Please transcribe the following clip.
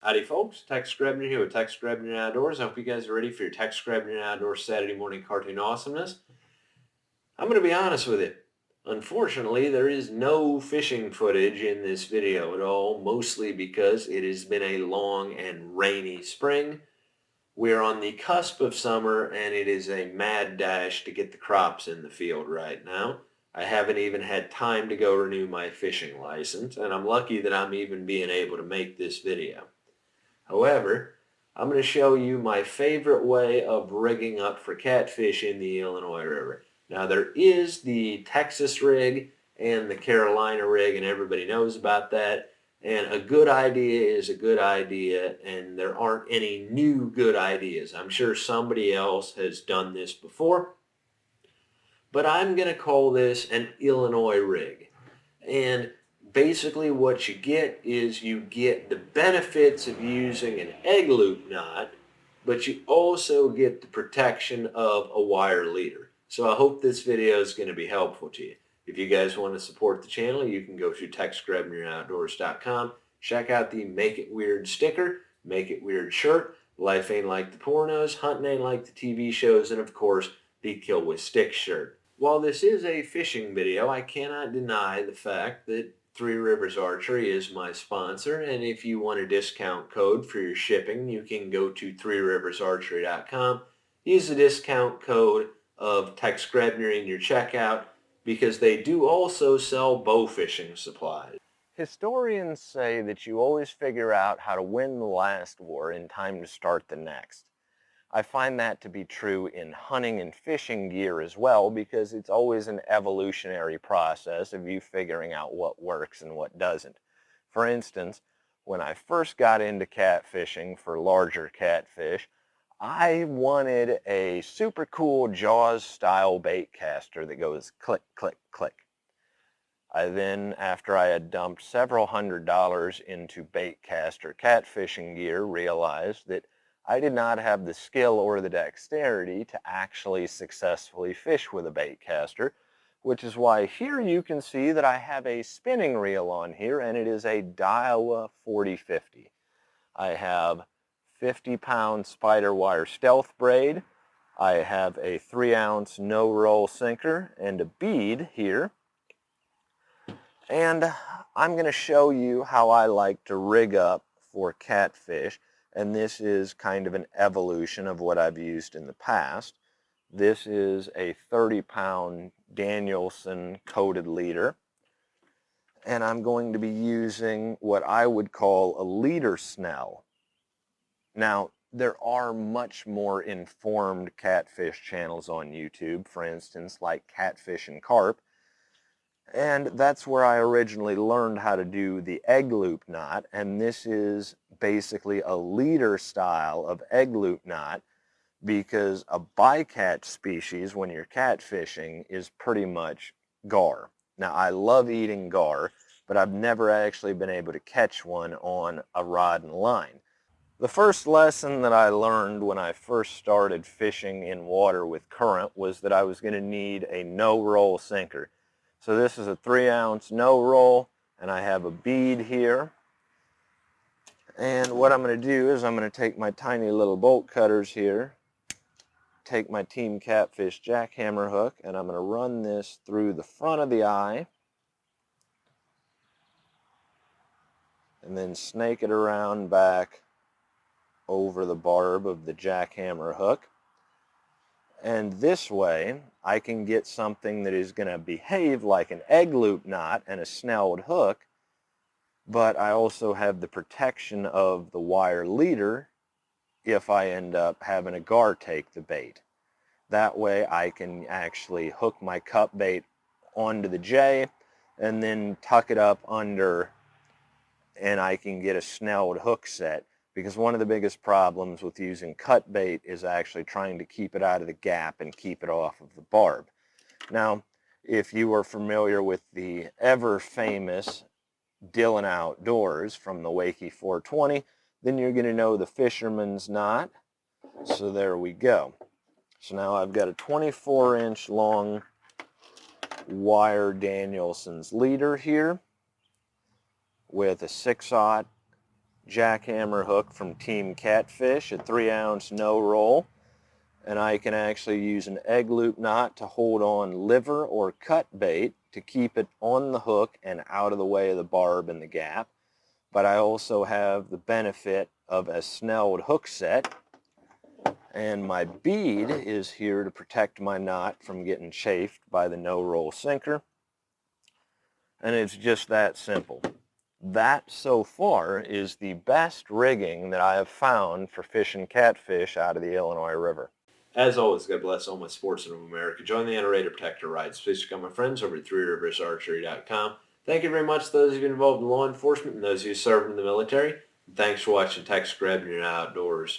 Howdy folks, Tex Grebner here with Tex Grebner Outdoors. I hope you guys are ready for your Tex Grebner Outdoors Saturday morning cartoon awesomeness. I'm going to be honest with you. Unfortunately, there is no fishing footage in this video at all, mostly because it has been a long and rainy spring. We're on the cusp of summer and it is a mad dash to get the crops in the field right now. I haven't even had time to go renew my fishing license, and I'm lucky that I'm even being able to make this video. However, I'm going to show you my favorite way of rigging up for catfish in the Illinois River. Now there is the Texas rig and the Carolina rig, and everybody knows about that. And a good idea is a good idea, and there aren't any new good ideas. I'm sure somebody else has done this before, but I'm going to call this an Illinois rig. And basically what you get is you get the benefits of using an egg loop knot, but you also get the protection of a wire leader. So I hope this video is going to be helpful to you. If you guys want to support the channel, you can go to texgrebneroutdoors.com, check out the Make It Weird sticker, Make It Weird shirt, Life Ain't Like the Pornos, Hunting Ain't Like the TV shows, and of course, the Kill with Sticks shirt. While this is a fishing video, I cannot deny the fact that Three Rivers Archery is my sponsor, and if you want a discount code for your shipping, you can go to threeriversarchery.com. Use the discount code of Tex Grebner in your checkout, because they do also sell bow fishing supplies. Historians say that you always figure out how to win the last war in time to start the next. I find that to be true in hunting and fishing gear as well, because it's always an evolutionary process of you figuring out what works and what doesn't. For instance, when I first got into catfishing for larger catfish, I wanted a super cool Jaws style bait caster that goes click, click, click. I then, after I had dumped several $100s into bait caster catfishing gear, realized that I did not have the skill or the dexterity to actually successfully fish with a bait caster, which is why here you can see that I have a spinning reel on here, and it is a Daiwa 4050. I have 50-pound spider wire stealth braid. I have a 3-ounce no-roll sinker and a bead here. And I'm going to show you how I like to rig up for catfish, and this is kind of an evolution of what I've used in the past. This is a 30-pound Danielson coated leader, and I'm going to be using what I would call a leader snell. Now, there are much more informed catfish channels on YouTube, for instance, like Catfish and Carp, and that's where I originally learned how to do the egg loop knot, and this is basically a leader style of egg loop knot, because a bycatch species when you're catfishing is pretty much gar. Now, I love eating gar, but I've never actually been able to catch one on a rod and line. The first lesson that I learned when I first started fishing in water with current was that I was going to need a no-roll sinker. So this is a 3-ounce no-roll, and I have a bead here. And what I'm going to do is I'm going to take my tiny little bolt cutters here, take my Team Catfish jackhammer hook, and I'm going to run this through the front of the eye, and then snake it around back over the barb of the jackhammer hook. And this way, I can get something that is going to behave like an egg loop knot and a snelled hook, but I also have the protection of the wire leader if I end up having a gar take the bait. That way I can actually hook my cup bait onto the J and then tuck it up under, and I can get a snelled hook set. Because one of the biggest problems with using cut bait is actually trying to keep it out of the gap and keep it off of the barb. Now, if you are familiar with the ever famous Dillon Outdoors from the Wakey 420, then you're going to know the fisherman's knot. So there we go. So now I've got a 24-inch long wire Danielson's leader here with a 6/0 jackhammer hook from Team Catfish, a 3-ounce no roll, and I can actually use an egg loop knot to hold on liver or cut bait to keep it on the hook and out of the way of the barb and the gap. But I also have the benefit of a snelled hook set, and my bead is here to protect my knot from getting chafed by the no-roll sinker. And it's just that simple. That, so far, is the best rigging that I have found for fishing catfish out of the Illinois River. As always, God bless all my sportsmen of America. Join the Underrated Protector Rides. Please become my friends over at threeriversarchery.com. Thank you very much to those of you involved in law enforcement and those of you serving in the military. Thanks for watching Tex Grebner Outdoors.